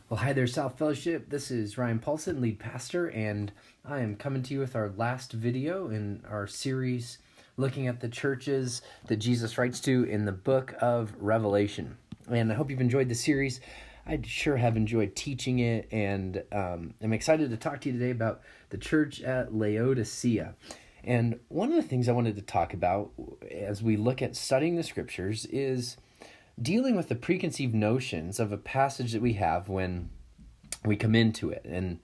Well, hi there, South Fellowship. This is Ryan Paulson, lead pastor, and I am coming to you with our last video in our series looking at the churches that Jesus writes to in the book of Revelation. And I hope you've enjoyed the series. I sure have enjoyed teaching it, and I'm excited to talk to you today about the church at Laodicea. And one of the things I wanted to talk about as we look at studying the scriptures is dealing with the preconceived notions of a passage that we have when we come into it. And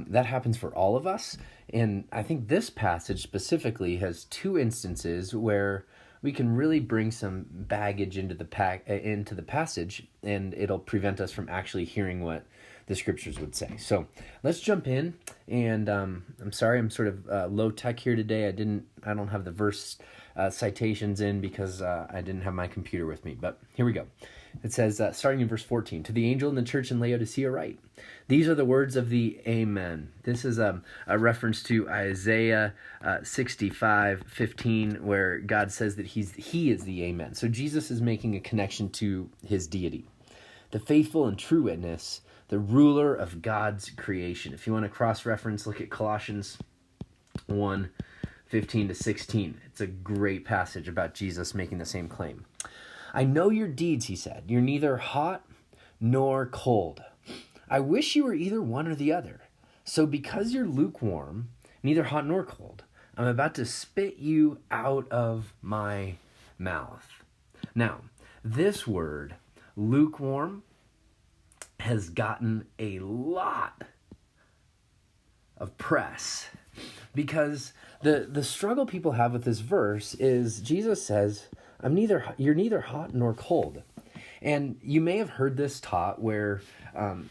that happens for all of us. And I think this passage specifically has two instances where we can really bring some baggage into the passage, and it'll prevent us from actually hearing what the scriptures would say. So let's jump in. And I'm sorry, I'm sort of low tech here today. I don't have the verse citations in because I didn't have my computer with me. But here we go. It says, starting in verse 14, "To the angel in the church in Laodicea write, these are the words of the Amen." This is a reference to Isaiah 65:15, where God says that He is the Amen. So Jesus is making a connection to His deity. "The faithful and true witness, the ruler of God's creation." If you want to cross-reference, look at Colossians 1:15-16. It's a great passage about Jesus making the same claim. "I know your deeds," he said. "You're neither hot nor cold. I wish you were either one or the other. So because you're lukewarm, neither hot nor cold, I'm about to spit you out of my mouth." Now, this word, lukewarm, has gotten a lot of press because the struggle people have with this verse is Jesus says, you're neither hot nor cold. And you may have heard this taught where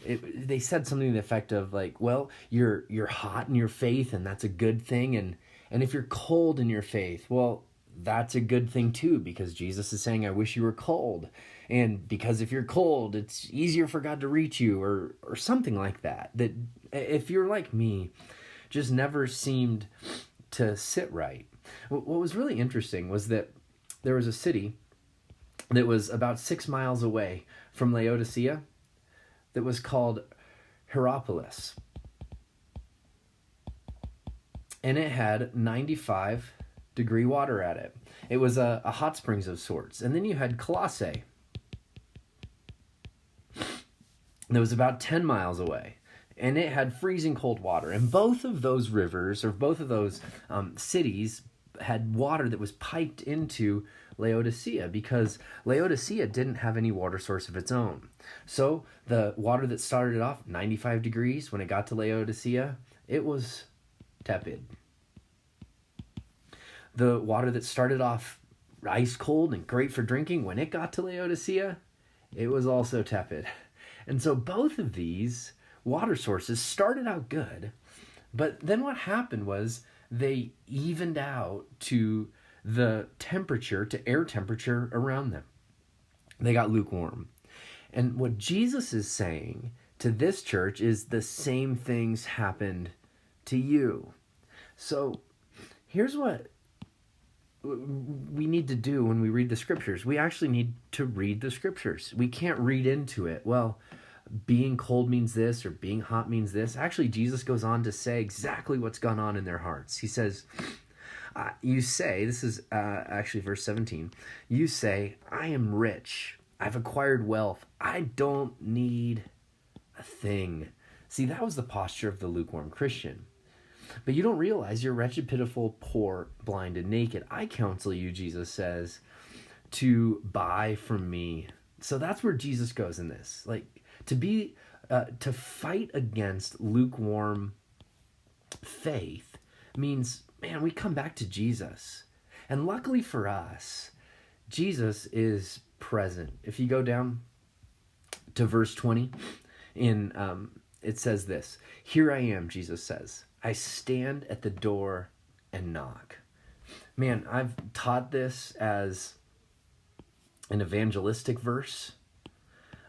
they said something to the effect of like, well, you're hot in your faith and that's a good thing. And if you're cold in your faith, well, that's a good thing too, because Jesus is saying, I wish you were cold. And because if you're cold, it's easier for God to reach you, or something like that. That if you're like me, just never seemed to sit right. What was really interesting was that there was a city that was about 6 miles away from Laodicea that was called Hierapolis. And it had 95-degree water at it. It was a hot springs of sorts. And then you had Colossae that was about 10 miles away. And it had freezing cold water. And both of those rivers, or both of those cities, had water that was piped into Laodicea because Laodicea didn't have any water source of its own. So the water that started off 95 degrees, when it got to Laodicea, it was tepid. The water that started off ice cold and great for drinking, when it got to Laodicea, it was also tepid. And so both of these water sources started out good, but then what happened was they evened out to the temperature, to air temperature around them. They got lukewarm. And what Jesus is saying to this church is the same things happened to you. So here's what we need to do when we read the scriptures. We actually need to read the scriptures. We can't read into it, well, being cold means this or being hot means this. Actually, Jesus goes on to say exactly what's gone on in their hearts. He says, you say, this is actually verse 17, you say, I am rich, I've acquired wealth, I don't need a thing. See, that was the posture of the lukewarm Christian. But you don't realize you're wretched, pitiful, poor, blind, and naked. I counsel you, Jesus says, to buy from me. So that's where Jesus goes in this. Like, to fight against lukewarm faith means, man, we come back to Jesus. And luckily for us, Jesus is present. If you go down to verse 20, it says this, "Here I am," Jesus says, "I stand at the door and knock." Man, I've taught this as an evangelistic verse,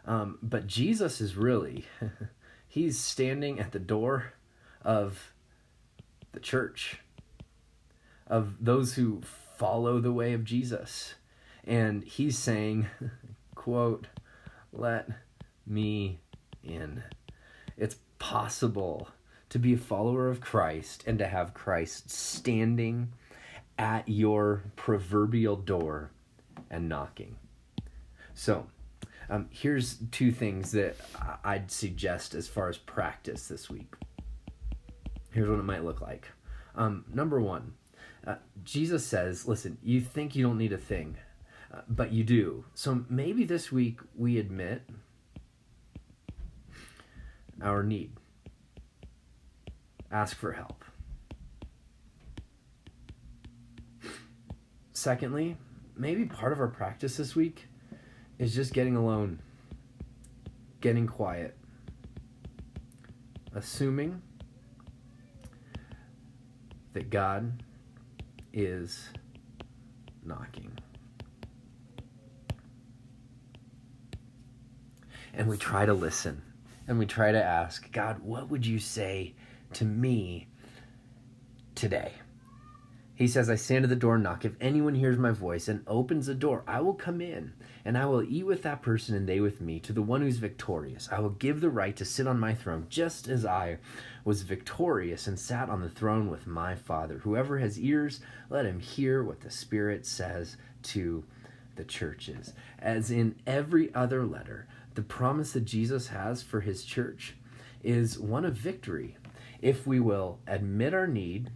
but Jesus is really, he's standing at the door of the church, of those who follow the way of Jesus. And he's saying, quote, "Let me in. It's possible to be a follower of Christ and to have Christ standing at your proverbial door and knocking. So, here's two things that I'd suggest as far as practice this week. Here's what it might look like. Number one, Jesus says, listen, you think you don't need a thing, but you do. So maybe this week we admit our need. Ask for help. Secondly, maybe part of our practice this week is just getting alone, getting quiet, assuming that God is knocking. And we try to listen, and we try to ask, God, what would you say to me today? He says, I stand at the door and knock. If anyone hears my voice and opens the door, I will come in, and I will eat with that person and they with me. To the one who's victorious, I will give the right to sit on my throne, just as I was victorious and sat on the throne with my Father. Whoever has ears, let him hear what the Spirit says to the churches. As in every other letter, the promise that Jesus has for his church is one of victory. If we will admit our need,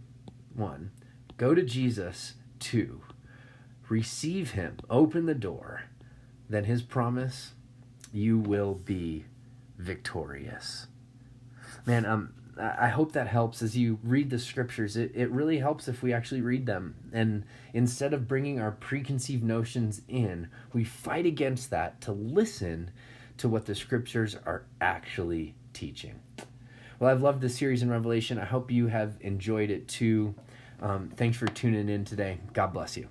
one, go to Jesus, two, receive him, open the door, then his promise, you will be victorious. Man, I hope that helps as you read the scriptures. It really helps if we actually read them. And instead of bringing our preconceived notions in, we fight against that to listen to what the scriptures are actually teaching. Well, I've loved this series in Revelation. I hope you have enjoyed it too. Thanks for tuning in today. God bless you.